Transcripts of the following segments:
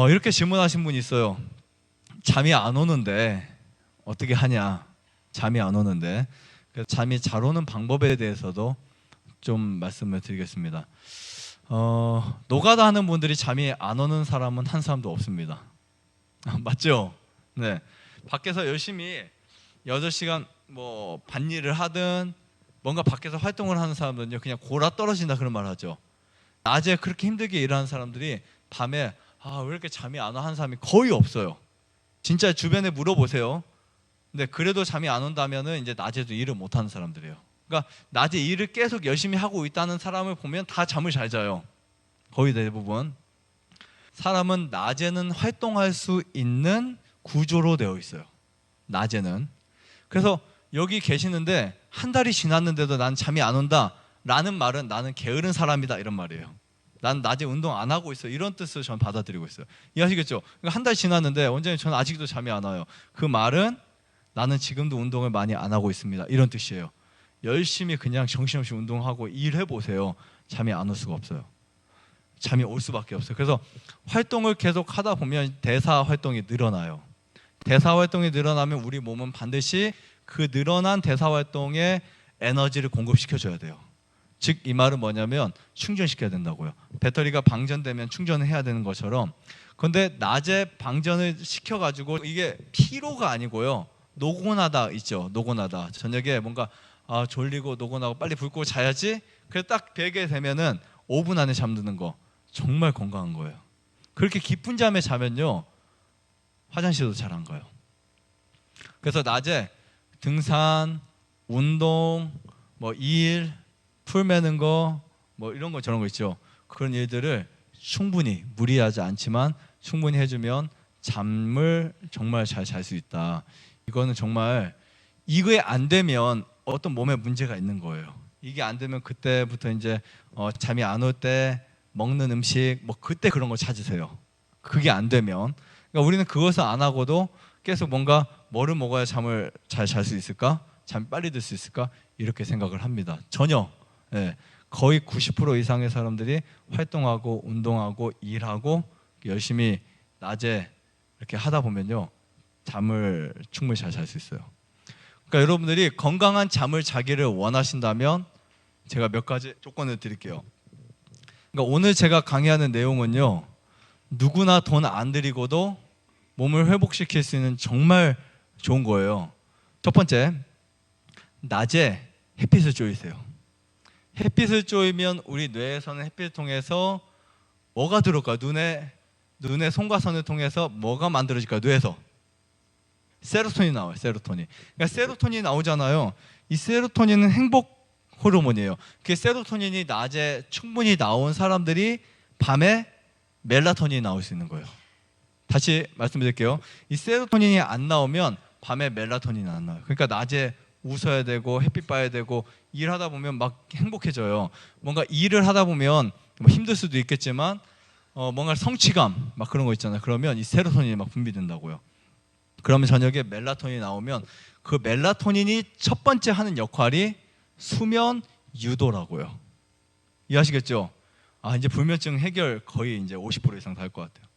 이렇게 질문하신 분이 있어요. 잠이 안 오는데 어떻게 하냐? 잠이 안 오는데. 그래서 잠이 잘 오는 방법에 대해서도 좀 말씀을 드리겠습니다. 노가다 하는 분들이 잠이 안 오는 사람은 한 사람도 없습니다. 맞죠? 네. 밖에서 열심히 8시간 뭐 밭일을 하든 뭔가 밖에서 활동을 하는 사람들은요, 그냥 골아 떨어진다 그런 말 하죠. 낮에 그렇게 힘들게 일하는 사람들이 밤에 왜 이렇게 잠이 안 와 하는 사람이 거의 없어요. 진짜 주변에 물어보세요. 근데 그래도 잠이 안 온다면은 이제 낮에도 일을 못 하는 사람들이에요. 그러니까 낮에 일을 계속 열심히 하고 있다는 사람을 보면 다 잠을 잘 자요. 거의 대부분. 사람은 낮에는 활동할 수 있는 구조로 되어 있어요. 낮에는. 그래서 여기 계시는데 한 달이 지났는데도 난 잠이 안 온다 라는 말은 나는 게으른 사람이다 이런 말이에요. 난 낮에 운동 안 하고 있어 이런 뜻을 저는 받아들이고 있어요. 이해하시겠죠? 그러니까 한 달 지났는데 원장님 저는 아직도 잠이 안 와요. 그 말은 나는 지금도 운동을 많이 안 하고 있습니다 이런 뜻이에요. 열심히 그냥 정신없이 운동하고 일해보세요. 잠이 안 올 수가 없어요. 잠이 올 수밖에 없어요. 그래서 활동을 계속 하다 보면 대사 활동이 늘어나요. 대사 활동이 늘어나면 우리 몸은 반드시 그 늘어난 대사 활동에 에너지를 공급시켜줘야 돼요. 즉 이 말은 뭐냐면 충전시켜야 된다고요. 배터리가 방전되면 충전을 해야 되는 것처럼. 그런데 낮에 방전을 시켜가지고 이게 피로가 아니고요. 노곤하다 있죠. 노곤하다. 저녁에 뭔가 졸리고 노곤하고 빨리 불 끄고 자야지. 그래서 딱 베게 되면은 5분 안에 잠드는 거 정말 건강한 거예요. 그렇게 깊은 잠에 자면요 화장실도 잘 안 가요. 그래서 낮에 등산, 운동, 뭐 일, 풀 매는 거, 뭐 이런 거 저런 거 있죠. 그런 일들을 충분히 무리하지 않지만 충분히 해주면 잠을 정말 잘 잘 수 있다. 이거는 정말 이게 안 되면 어떤 몸에 문제가 있는 거예요. 이게 안 되면 그때부터 이제 잠이 안 올 때 먹는 음식 뭐 그때 그런 거 찾으세요. 그게 안 되면 그러니까 우리는 그것을 안 하고도 계속 뭔가 뭐를 먹어야 잠을 잘 잘 수 있을까? 잠이 빨리 들 수 있을까? 이렇게 생각을 합니다. 전혀. 네, 거의 90% 이상의 사람들이 활동하고 운동하고 일하고 열심히 낮에 이렇게 하다 보면요 잠을 충분히 잘 잘 수 있어요. 그러니까 여러분들이 건강한 잠을 자기를 원하신다면 제가 몇 가지 조건을 드릴게요. 그러니까 오늘 제가 강의하는 내용은요 누구나 돈 안 들이고도 몸을 회복시킬 수 있는 정말 좋은 거예요. 첫 번째, 낮에 햇빛을 쬐이세요. 햇빛을 쬐면 우리 뇌에서는 햇빛을 통해서 뭐가 들어올까요? 눈의 송과선을 통해서 뭐가 만들어질까요? 뇌에서 세로토닌이 나와요. 세로토닌. 그러니까 세로토닌이 나오잖아요. 이 세로토닌은 행복 호르몬이에요. 그 세로토닌이 낮에 충분히 나온 사람들이 밤에 멜라토닌이 나올 수 있는 거예요. 다시 말씀드릴게요. 이 세로토닌이 안 나오면 밤에 멜라토닌이 안 나와요. 그러니까 낮에 웃어야 되고 햇빛 봐야 되고 일하다 보면 막 행복해져요. 뭔가 일을 하다 보면 뭐 힘들 수도 있겠지만 뭔가 성취감 막 그런 거 있잖아요. 그러면 이 세로토닌이 막 분비된다고요. 그러면 저녁에 멜라토닌이 나오면 그 멜라토닌이 첫 번째 하는 역할이 수면 유도라고요. 이해하시겠죠? 이제 불면증 해결 거의 이제 50% 이상 될 것 같아요.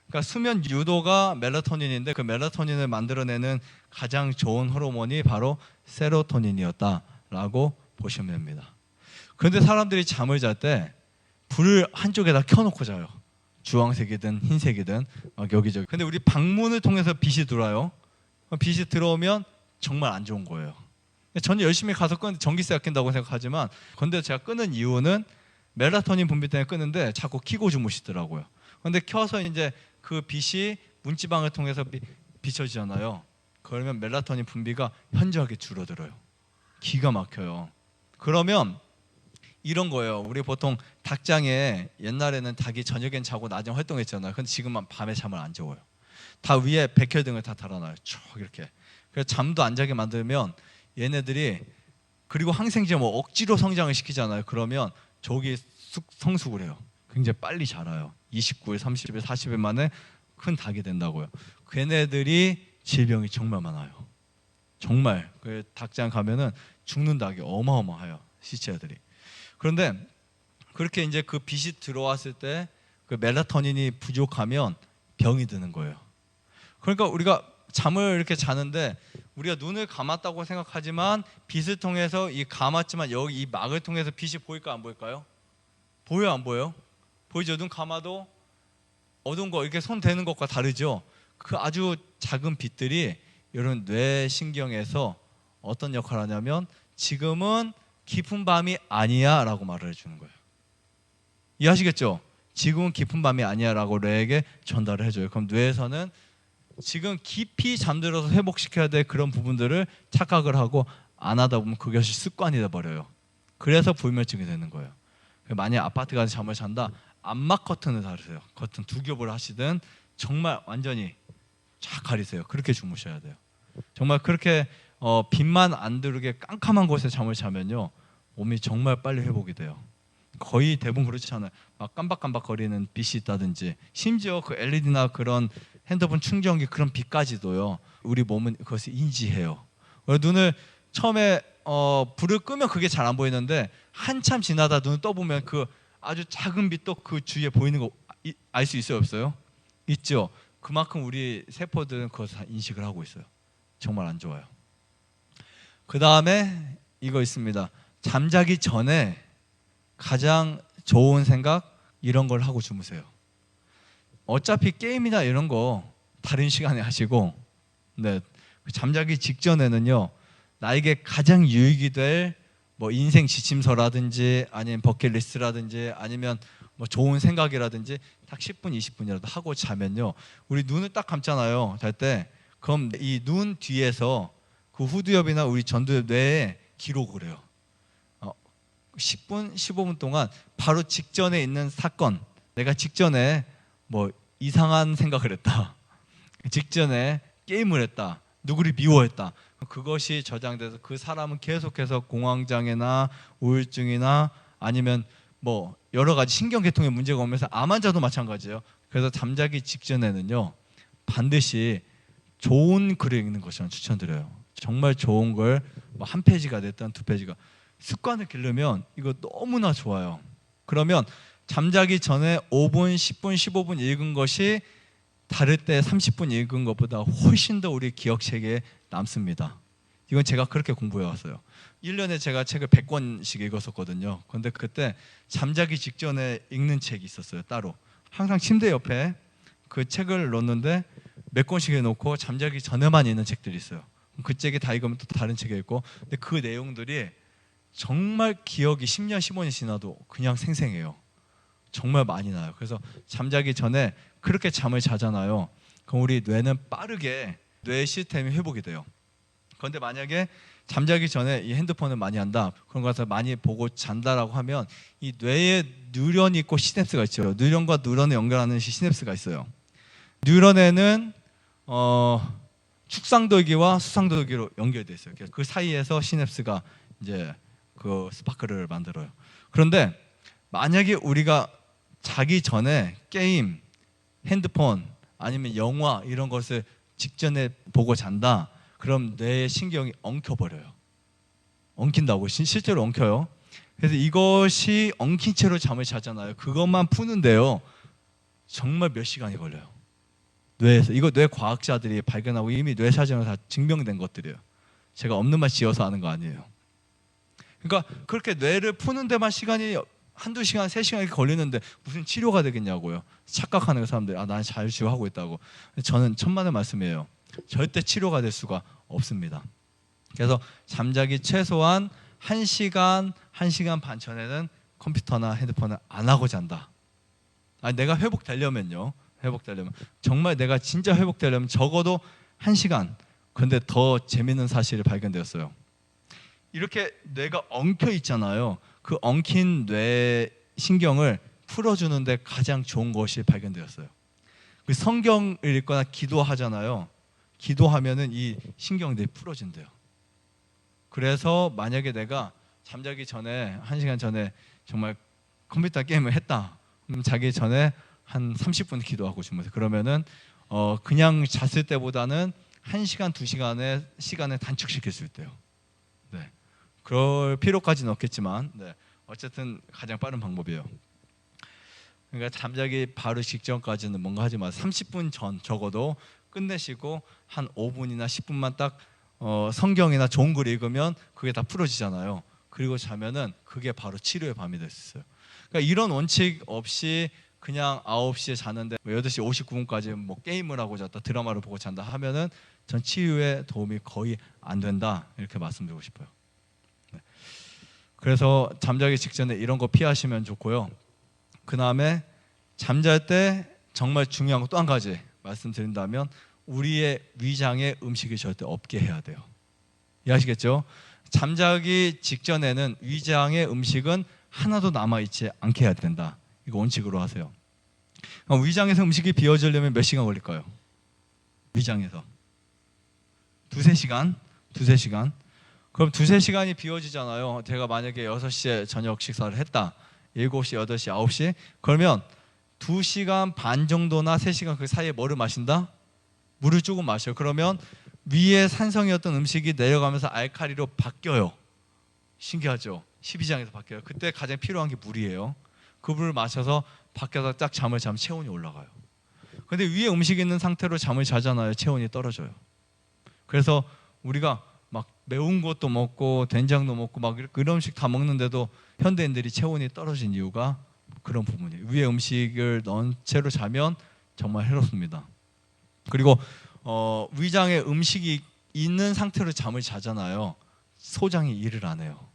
그러니까 수면 유도가 멜라토닌인데 그 멜라토닌을 만들어내는 가장 좋은 호르몬이 바로 세로토닌이었다라고 보시면 됩니다. 그런데 사람들이 잠을 잘 때 불을 한쪽에다 켜놓고 자요. 주황색이든 흰색이든 막 여기저기. 근데 우리 방문을 통해서 빛이 들어와요. 빛이 들어오면 정말 안 좋은 거예요. 저는 열심히 가서 전기세 아낀다고 생각하지만 근데 제가 끄는 이유는 멜라토닌 분비 때문에 끄는데 자꾸 켜고 주무시더라고요. 근데 켜서 이제 그 빛이 문지방을 통해서 비춰지잖아요. 그러면 멜라토닌 분비가 현저하게 줄어들어요. 기가 막혀요. 그러면 이런 거예요. 우리 보통 닭장에 옛날에는 닭이 저녁엔 자고 낮에 활동했잖아요. 근데 지금은 밤에 잠을 안 재워요. 다 위에 백혈등을 다 달아놔요. 쭉 이렇게. 그래서 잠도 안 자게 만들면 얘네들이 그리고 항생제 뭐 억지로 성장을 시키잖아요. 그러면 저기 성숙을 해요. 굉장히 빨리 자라요. 29일, 30일, 40일 만에 큰 닭이 된다고요. 걔네들이 질병이 정말 많아요. 정말 그 닭장 가면은 죽는 닭이 어마어마해요. 시체들이. 그런데 그렇게 이제 그 빛이 들어왔을 때 그 멜라토닌이 부족하면 병이 드는 거예요. 그러니까 우리가 잠을 이렇게 자는데 우리가 눈을 감았다고 생각하지만 빛을 통해서 이 감았지만 여기 이 막을 통해서 빛이 보일까 안 보일까요? 보여 안 보여요? 보이죠? 눈 감아도 어두운 거 이렇게 손 대는 것과 다르죠? 그 아주 작은 빛들이 이런 뇌신경에서 어떤 역할을 하냐면 지금은 깊은 밤이 아니야 라고 말을 해주는 거예요. 이해하시겠죠? 지금은 깊은 밤이 아니야 라고 뇌에게 전달을 해줘요. 그럼 뇌에서는 지금 깊이 잠들어서 회복시켜야 될 그런 부분들을 착각을 하고 안 하다 보면 그것이 습관이 돼버려요. 그래서 불면증이 되는 거예요. 만약 아파트 가서 잠을 잔다, 암막 커튼을 달으세요. 커튼 두 겹을 하시든 정말 완전히 쫙 가리세요. 그렇게 주무셔야 돼요. 정말 그렇게 빛만 안 들게 깜깜한 곳에 잠을 자면요 몸이 정말 빨리 회복이 돼요. 거의 대부분 그렇지 않아요. 막 깜박깜박거리는 빛이 있다든지 심지어 그 LED나 그런 핸드폰 충전기 그런 빛까지도요 우리 몸은 그것을 인지해요. 눈을 처음에 불을 끄면 그게 잘 안 보이는데 한참 지나다 눈을 떠보면 그 아주 작은 빛도 그 주위에 보이는 거 알 수 있어요 없어요? 있죠. 그만큼 우리 세포들은 그것을 다 인식을 하고 있어요. 정말 안 좋아요. 그 다음에 이거 있습니다. 잠자기 전에 가장 좋은 생각 이런 걸 하고 주무세요. 어차피 게임이나 이런 거 다른 시간에 하시고 네, 잠자기 직전에는요 나에게 가장 유익이 될 뭐 인생 지침서라든지 아니면 버킷리스트라든지 아니면 뭐 좋은 생각이라든지 딱 10분 20분이라도 하고 자면요 우리 눈을 딱 감잖아요 잘 때. 그럼 이 눈 뒤에서 그 후두엽이나 우리 전두엽 뇌에 기록을 해요. 10분 15분 동안 바로 직전에 있는 사건, 내가 직전에 뭐 이상한 생각을 했다, 직전에 게임을 했다, 누구를 미워했다, 그것이 저장돼서 그 사람은 계속해서 공황장애나 우울증이나 아니면 뭐 여러 가지 신경계통에 문제가 오면서 암 환자도 마찬가지예요. 그래서 잠자기 직전에는요 반드시 좋은 글을 읽는 것을 추천드려요. 정말 좋은 걸 뭐 한 페이지가 됐든 두 페이지가 습관을 기르면 이거 너무나 좋아요. 그러면 잠자기 전에 5분, 10분, 15분 읽은 것이 다를 때 30분 읽은 것보다 훨씬 더 우리 기억 체계에 남습니다. 이건 제가 그렇게 공부해 왔어요. 1년에 제가 책을 100권씩 읽었었거든요. 그런데 그때 잠자기 직전에 읽는 책이 있었어요. 따로. 항상 침대 옆에 그 책을 놓는데 몇 권씩 해놓고 잠자기 전에만 읽는 책들이 있어요. 그 책이 다 읽으면 또 다른 책이 있고, 근데 그 내용들이 정말 기억이 10년, 15년 지나도 그냥 생생해요. 정말 많이 나요. 그래서 잠자기 전에 그렇게 잠을 자잖아요. 그럼 우리 뇌는 빠르게 뇌 시스템이 회복이 돼요. 그런데 만약에 잠자기 전에 이 핸드폰을 많이 한다, 그런 것을 많이 보고 잔다라고 하면 이 뇌에 뉴런이 있고 시냅스가 있죠. 뉴런과 뉴런을 연결하는 시냅스가 있어요. 뉴런에는 축상돌기와 수상돌기로 연결돼 있어요. 그 사이에서 시냅스가 이제 그 스파크를 만들어요. 그런데 만약에 우리가 자기 전에 게임, 핸드폰 아니면 영화 이런 것을 직전에 보고 잔다, 그럼 뇌의 신경이 엉켜버려요. 엉킨다고, 실제로 엉켜요. 그래서 이것이 엉킨 채로 잠을 자잖아요. 그것만 푸는데요 정말 몇 시간이 걸려요. 뇌에서. 이거 뇌 과학자들이 발견하고 이미 뇌 사진으로 다 증명된 것들이에요. 제가 없는 말 지어서 하는 거 아니에요. 그러니까 그렇게 뇌를 푸는 데만 시간이 한두 시간, 3시간 이렇게 걸리는데 무슨 치료가 되겠냐고요. 착각하는 사람들이 난 자율치유하고 있다고. 저는 천만의 말씀이에요. 절대 치료가 될 수가 없습니다. 그래서 잠자기 최소한 1시간, 1시간 반 전에는 컴퓨터나 핸드폰을 안 하고 잔다. 내가 회복되려면요. 정말 내가 진짜 회복되려면 적어도 1시간. 그런데 더 재밌는 사실이 발견되었어요. 이렇게 뇌가 엉켜 있잖아요. 그 엉킨 뇌 신경을 풀어주는데 가장 좋은 것이 발견되었어요. 그 성경을 읽거나 기도하잖아요. 기도하면은 이 신경들이 풀어진대요. 그래서 만약에 내가 잠자기 전에 1시간 전에 정말 컴퓨터 게임을 했다, 그럼 자기 전에 한 30분 기도하고 주무세요. 그러면은 그냥 잤을 때보다는 1시간, 2시간의 시간을 단축시킬 수 있대요. 네. 그럴 필요까지는 없겠지만, 네. 어쨌든 가장 빠른 방법이에요. 그러니까 잠자기 바로 직전까지는 뭔가 하지 마세요. 30분 전 적어도 끝내시고 한 5분이나 10분만 딱 성경이나 좋은 글 읽으면 그게 다 풀어지잖아요. 그리고 자면은 그게 바로 치료의 밤이 될 수 있어요. 그러니까 이런 원칙 없이 그냥 9시에 자는데 8시 59분까지 뭐 게임을 하고 잤다 드라마를 보고 잔다 하면은 전 치유에 도움이 거의 안 된다 이렇게 말씀드리고 싶어요. 네. 그래서 잠자기 직전에 이런 거 피하시면 좋고요. 그 다음에 잠잘 때 정말 중요한 거 또 한 가지 말씀드린다면 우리의 위장에 음식이 절대 없게 해야 돼요. 이해하시겠죠? 잠자기 직전에는 위장의 음식은 하나도 남아있지 않게 해야 된다. 이거 원칙으로 하세요. 위장에서 음식이 비워지려면 몇 시간 걸릴까요? 위장에서 두세 시간. 그럼 두세 시간이 비워지잖아요. 제가 만약에 6시에 저녁 식사를 했다. 7시, 8시, 9시 그러면 2시간 반 정도나 3시간 그 사이에 뭐를 마신다? 물을 조금 마셔요. 그러면 위에 산성이었던 음식이 내려가면서 알칼리로 바뀌어요. 신기하죠? 12장에서 바뀌어요. 그때 가장 필요한 게 물이에요. 그 물을 마셔서 밖에서 딱 잠을 자면 체온이 올라가요. 근데 위에 음식이 있는 상태로 잠을 자잖아요. 체온이 떨어져요. 그래서 우리가 막 매운 것도 먹고 된장도 먹고 막 이런 음식 다 먹는데도 현대인들이 체온이 떨어진 이유가 그런 부분이에요. 위에 음식을 넣은 채로 자면 정말 해롭습니다. 그리고 위장에 음식이 있는 상태로 잠을 자잖아요. 소장이 일을 안 해요.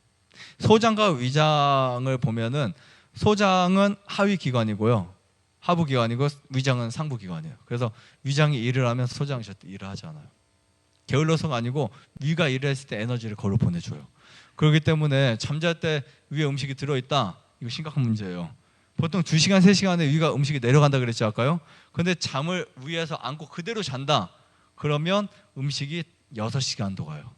소장과 위장을 보면은 소장은 하위 기관이고요. 하부 기관이고 위장은 상부 기관이에요. 그래서 위장이 일을 하면 소장이 절대 일을 하지 않아요. 게을러서가 아니고 위가 일을 했을 때 에너지를 걸로 보내줘요. 그렇기 때문에 잠잘 때 위에 음식이 들어있다. 이거 심각한 문제예요. 보통 2시간, 3시간에 위가 음식이 내려간다 그랬지 아까요? 근데 잠을 위에서 안고 그대로 잔다. 그러면 음식이 6시간도 가요.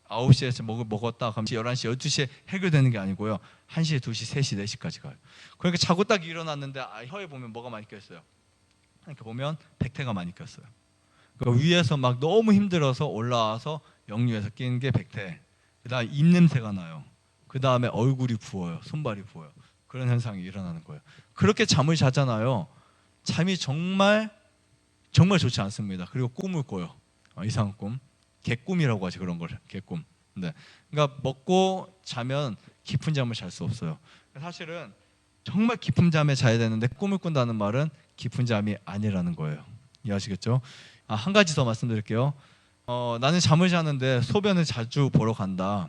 9시에 먹었다 그럼 11시, 12시에 해결되는 게 아니고요. 1시, 2시, 3시, 4시까지 가요. 그러니까 자고 딱 일어났는데 혀에 보면 뭐가 많이 꼈어요? 이렇게 보면 백태가 많이 꼈어요. 그러니까 위에서 막 너무 힘들어서 올라와서 역류해서 끼는 게 백태. 그다음 입냄새가 나요. 그 다음에 얼굴이 부어요. 손발이 부어요. 그런 현상이 일어나는 거예요. 그렇게 잠을 자잖아요. 잠이 정말 좋지 않습니다. 그리고 꿈을 꿔요. 이상한 꿈. 개꿈이라고 하지 그런 걸. 개꿈. 네. 그러니까 먹고 자면 깊은 잠을 잘 수 없어요. 사실은 정말 깊은 잠에 자야 되는데 꿈을 꾼다는 말은 깊은 잠이 아니라는 거예요. 이해하시겠죠? 한 가지 더 말씀드릴게요. 나는 잠을 자는데 소변을 자주 보러 간다.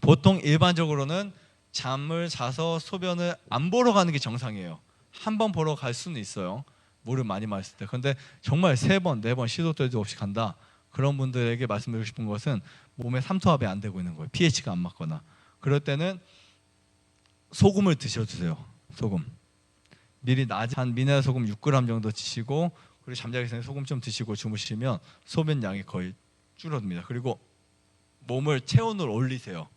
보통 일반적으로는 잠을 자서 소변을 안 보러 가는 게 정상이에요. 한 번 보러 갈 수는 있어요. 물을 많이 마셨을 때. 근데 정말 3번, 4번 시도 때도 없이 간다. 그런 분들에게 말씀드리고 싶은 것은 몸에 삼투압이 안 되고 있는 거예요. pH가 안 맞거나. 그럴 때는 소금을 드셔주세요. 소금. 미리 낮에 한 미네랄 소금 6g 정도 드시고 그리고 잠자기 전에 소금 좀 드시고 주무시면 소변 양이 거의 줄어듭니다. 그리고 몸을 체온을 올리세요.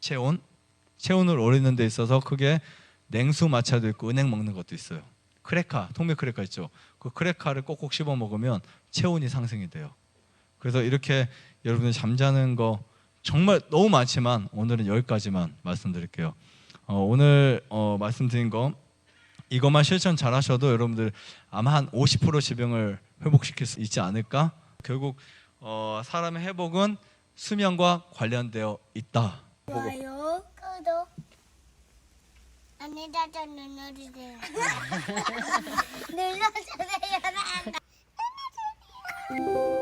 체온을 올리는 데 있어서 그게 냉수 마차도 있고 은행 먹는 것도 있어요. 크래카, 통밀 크래카 있죠. 그 크래카를 꼭꼭 씹어 먹으면 체온이 상승이 돼요. 그래서 이렇게 여러분들 잠자는 거 정말 너무 많지만 오늘은 여기까지만 말씀드릴게요. 오늘 말씀드린 거 이것만 실천 잘 하셔도 여러분들 아마 한 50% 지병을 회복시킬 수 있지 않을까? 결국 사람의 회복은 수면과 관련되어 있다. 좋아요, 구독, 안에다가 눌러주세요. 눌러주세요.